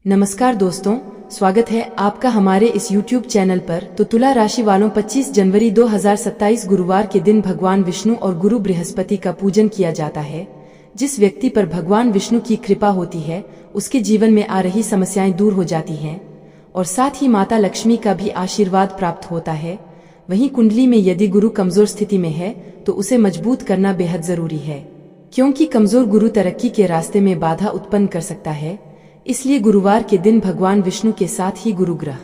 नमस्कार दोस्तों, स्वागत है आपका हमारे इस YouTube चैनल पर। तो तुला राशि वालों 25 जनवरी 2027 गुरुवार के दिन भगवान विष्णु और गुरु बृहस्पति का पूजन किया जाता है। जिस व्यक्ति पर भगवान विष्णु की कृपा होती है उसके जीवन में आ रही समस्याएं दूर हो जाती हैं और साथ ही माता लक्ष्मी का भी आशीर्वाद प्राप्त होता है। वहीं कुंडली में यदि गुरु कमजोर स्थिति में है तो उसे मजबूत करना बेहद जरूरी है, क्योंकि कमजोर गुरु तरक्की के रास्ते में बाधा उत्पन्न कर सकता है। इसलिए गुरुवार के दिन भगवान विष्णु के साथ ही गुरु ग्रह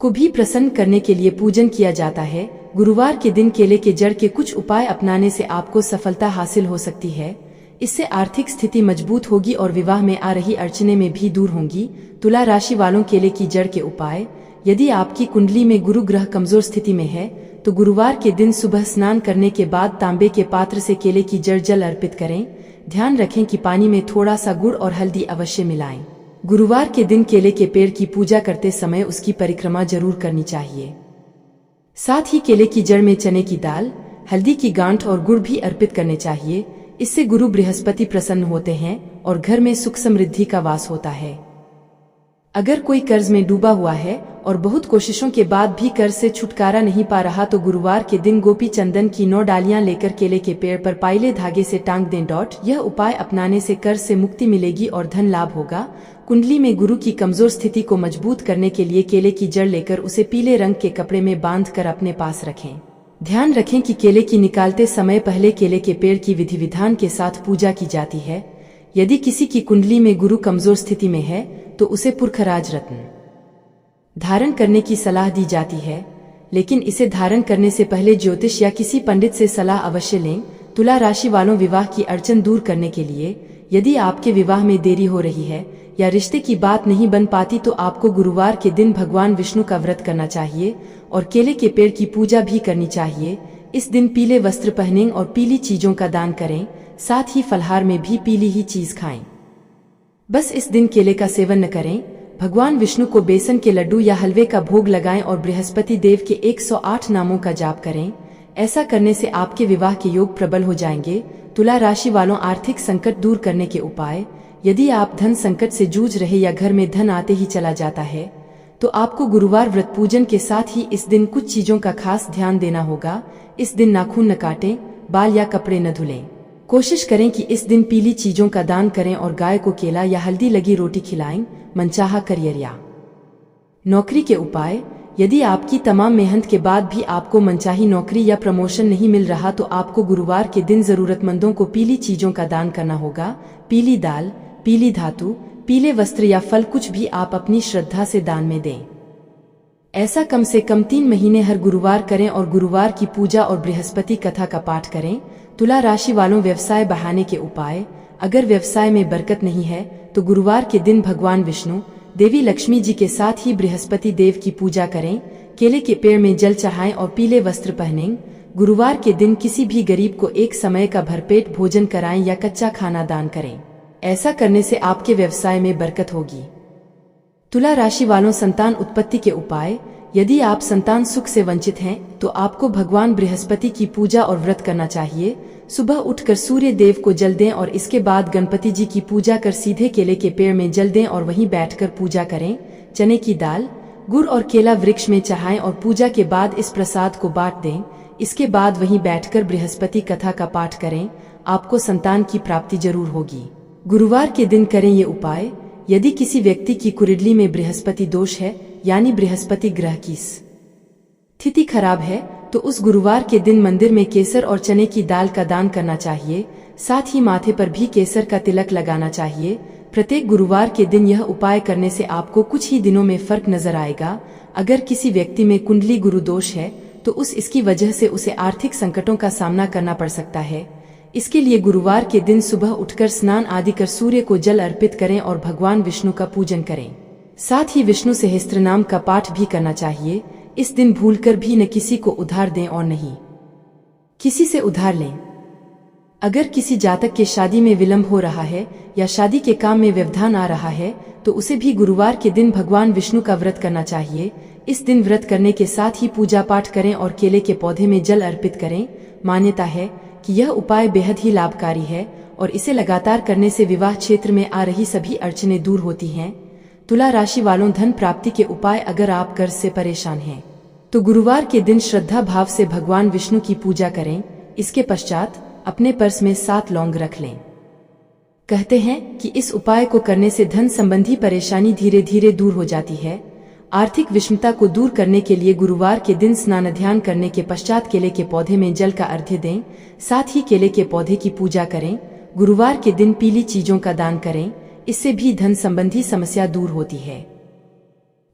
को भी प्रसन्न करने के लिए पूजन किया जाता है। गुरुवार के दिन केले के जड़ के कुछ उपाय अपनाने से आपको सफलता हासिल हो सकती है। इससे आर्थिक स्थिति मजबूत होगी और विवाह में आ रही अड़चनें में भी दूर होंगी। तुला राशि वालों केले की जड़ के उपाय। यदि आपकी कुंडली में गुरु ग्रह कमजोर स्थिति में है तो गुरुवार के दिन सुबह स्नान करने के बाद तांबे के पात्र से केले की जड़ जल अर्पित करें। ध्यान रखें कि पानी में थोड़ा सा गुड़ और हल्दी अवश्य मिलाएं। गुरुवार के दिन केले के पेड़ की पूजा करते समय उसकी परिक्रमा जरूर करनी चाहिए। साथ ही केले की जड़ में चने की दाल, हल्दी की गांठ और गुड़ भी अर्पित करने चाहिए। इससे गुरु बृहस्पति प्रसन्न होते हैं और घर में सुख समृद्धि का वास होता है। अगर कोई कर्ज में डूबा हुआ है और बहुत कोशिशों के बाद भी कर्ज से छुटकारा नहीं पा रहा तो गुरुवार के दिन गोपी चंदन की 9 डालियां लेकर केले के पेड़ पर पाइले धागे से टांग दें। यह उपाय अपनाने से कर्ज से मुक्ति मिलेगी और धन लाभ होगा। कुंडली में गुरु की कमजोर स्थिति को मजबूत करने के लिए केले की जड़ लेकर उसे पीले रंग के कपड़े में बांधकर अपने पास रखें। ध्यान रखें कि केले की निकालते समय पहले केले के पेड़ की विधि विधान के साथ पूजा की जाती है। यदि किसी की कुंडली में गुरु कमजोर स्थिति में है तो उसे पुरखराज रत्न धारण करने की सलाह दी जाती है, लेकिन इसे धारण करने से पहले ज्योतिष या किसी पंडित से सलाह अवश्य लें। तुला राशि वालों विवाह की अड़चन दूर करने के लिए यदि आपके विवाह में देरी हो रही है या रिश्ते की बात नहीं बन पाती तो आपको गुरुवार के दिन भगवान विष्णु का व्रत करना चाहिए और केले के पेड़ की पूजा भी करनी चाहिए। इस दिन पीले वस्त्र पहनें और पीली चीजों का दान करें। साथ ही फलहार में भी पीली ही चीज खाएं। बस इस दिन केले का सेवन न करें। भगवान विष्णु को बेसन के लड्डू या हलवे का भोग लगाएं और बृहस्पति देव के 108 नामों का जाप करें। ऐसा करने से आपके विवाह के योग प्रबल हो जाएंगे। तुला राशि वालों आर्थिक संकट दूर करने के उपाय। यदि आप धन संकट से जूझ रहे या घर में धन आते ही चला जाता है तो आपको गुरुवार व्रत पूजन के साथ ही इस दिन कुछ चीजों का खास ध्यान देना होगा। इस दिन नाखून न काटें, बाल या कपड़े न धुलें। कोशिश करें कि इस दिन पीली चीजों का दान करें और गाय को केला या हल्दी लगी रोटी खिलाएं। मनचाहा करियर या नौकरी के उपाय। यदि आपकी तमाम मेहनत के बाद भी आपको मनचाही नौकरी या प्रमोशन नहीं मिल रहा तो आपको गुरुवार के दिन जरूरतमंदों को पीली चीजों का दान करना होगा। पीली दाल, पीली धातु, पीले वस्त्र या फल कुछ भी आप अपनी श्रद्धा से दान में दें। ऐसा कम से कम 3 महीने हर गुरुवार करें और गुरुवार की पूजा और बृहस्पति कथा का पाठ करें। तुला राशि वालों व्यवसाय बढ़ाने के उपाय। अगर व्यवसाय में बरकत नहीं है तो गुरुवार के दिन भगवान विष्णु, देवी लक्ष्मी जी के साथ ही बृहस्पति देव की पूजा करें। केले के पेड़ में जल चढ़ाएं और पीले वस्त्र पहनें। गुरुवार के दिन किसी भी गरीब को एक समय का भरपेट भोजन कराएं या कच्चा खाना दान करें। ऐसा करने से आपके व्यवसाय में बरकत होगी। तुला राशि वालों संतान उत्पत्ति के उपाय। यदि आप संतान सुख से वंचित हैं तो आपको भगवान बृहस्पति की पूजा और व्रत करना चाहिए। सुबह उठकर सूर्य देव को जल दें और इसके बाद गणपति जी की पूजा कर सीधे केले के पेड़ में जल दें और वहीं बैठकर पूजा करें। चने की दाल, गुड़ और केला वृक्ष में चढ़ाएं और पूजा के बाद इस प्रसाद को बांट दें। इसके बाद वहीं बैठकर बृहस्पति कथा का पाठ करें। आपको संतान की प्राप्ति जरूर होगी। गुरुवार के दिन करें ये उपाय। यदि किसी व्यक्ति की कुंडली में बृहस्पति दोष है यानी बृहस्पति ग्रह की स्थिति खराब है तो उस गुरुवार के दिन मंदिर में केसर और चने की दाल का दान करना चाहिए। साथ ही माथे पर भी केसर का तिलक लगाना चाहिए। प्रत्येक गुरुवार के दिन यह उपाय करने से आपको कुछ ही दिनों में फर्क नजर आएगा। अगर किसी व्यक्ति में कुंडली गुरु दोष है तो इसकी वजह से उसे आर्थिक संकटों का सामना करना पड़ सकता है। इसके लिए गुरुवार के दिन सुबह उठकर स्नान आदि कर सूर्य को जल अर्पित करें और भगवान विष्णु का पूजन करें। साथ ही विष्णु सहस्त्र नाम का पाठ भी करना चाहिए। इस दिन भूलकर भी न किसी को उधार दें और नहीं किसी से उधार लें। अगर किसी जातक के शादी में विलंब हो रहा है या शादी के काम में व्यवधान आ रहा है तो उसे भी गुरुवार के दिन भगवान विष्णु का व्रत करना चाहिए। इस दिन व्रत करने के साथ ही पूजा पाठ करें और केले के पौधे में जल अर्पित करें। मान्यता है कि यह उपाय बेहद ही लाभकारी है और इसे लगातार करने से विवाह क्षेत्र में आ रही सभी अड़चनें दूर होती हैं। तुला राशि वालों, धन प्राप्ति के उपाय। अगर आप कर्ज से परेशान हैं तो गुरुवार के दिन श्रद्धा भाव से भगवान विष्णु की पूजा करें। इसके पश्चात अपने पर्स में 7 लौंग रख लें। कहते हैं कि इस उपाय को करने से धन संबंधी परेशानी धीरे धीरे दूर हो जाती है। आर्थिक विषमता को दूर करने के लिए गुरुवार के दिन स्नान ध्यान करने के पश्चात केले के पौधे में जल का अर्घ्य दें। साथ ही केले के पौधे की पूजा करें। गुरुवार के दिन पीली चीजों का दान करें, इससे भी धन संबंधी समस्या दूर होती है।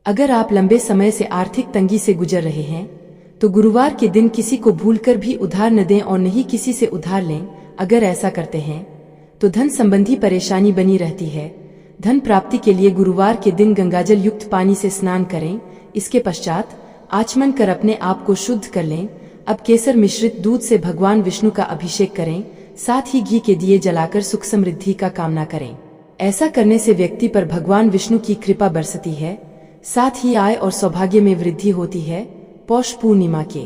अगर आप लंबे समय से आर्थिक तंगी से गुजर रहे हैं तो गुरुवार के दिन किसी को भूलकर भी उधार न दें और न ही किसी से उधार लें। अगर ऐसा करते हैं तो धन संबंधी परेशानी बनी रहती है। धन प्राप्ति के लिए गुरुवार के दिन गंगाजल युक्त पानी से स्नान करें। इसके पश्चात आचमन कर अपने आप को शुद्ध कर लें। अब केसर मिश्रित दूध से भगवान विष्णु का अभिषेक करें। साथ ही घी के दिए जलाकर सुख समृद्धि का कामना करें। ऐसा करने से व्यक्ति पर भगवान विष्णु की कृपा बरसती है। साथ ही आय और सौभाग्य में वृद्धि होती है। पौष पूर्णिमा के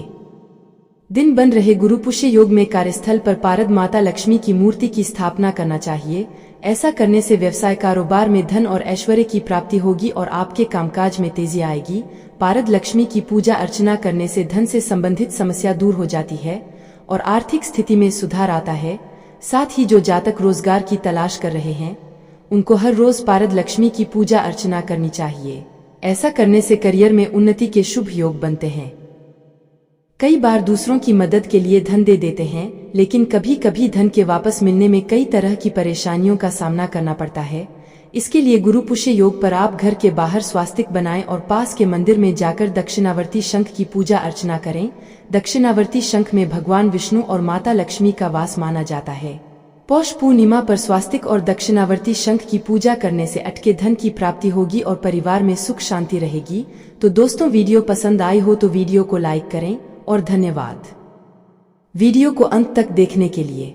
दिन बन रहे गुरु पुष्य योग में कार्यस्थल पर पारद माता लक्ष्मी की मूर्ति की स्थापना करना चाहिए। ऐसा करने से व्यवसाय कारोबार में धन और ऐश्वर्य की प्राप्ति होगी और आपके कामकाज में तेजी आएगी। पारद लक्ष्मी की पूजा अर्चना करने से धन से संबंधित समस्या दूर हो जाती है और आर्थिक स्थिति में सुधार आता है। साथ ही जो जातक रोजगार की तलाश कर रहे हैं उनको हर रोज पारद लक्ष्मी की पूजा अर्चना करनी चाहिए। ऐसा करने से करियर में उन्नति के शुभ योग बनते हैं। कई बार दूसरों की मदद के लिए धन दे देते हैं, लेकिन कभी कभी धन के वापस मिलने में कई तरह की परेशानियों का सामना करना पड़ता है। इसके लिए गुरु पुष्य योग पर आप घर के बाहर स्वास्तिक बनाएं और पास के मंदिर में जाकर दक्षिणावर्ती शंख की पूजा अर्चना करें। दक्षिणावर्ती शंख में भगवान विष्णु और माता लक्ष्मी का वास माना जाता है। पौष पूर्णिमा पर स्वास्तिक और दक्षिणावर्ती शंख की पूजा करने से अटके धन की प्राप्ति होगी और परिवार में सुख शांति रहेगी। तो दोस्तों, वीडियो पसंद आई हो तो वीडियो को लाइक करें और धन्यवाद वीडियो को अंत तक देखने के लिए।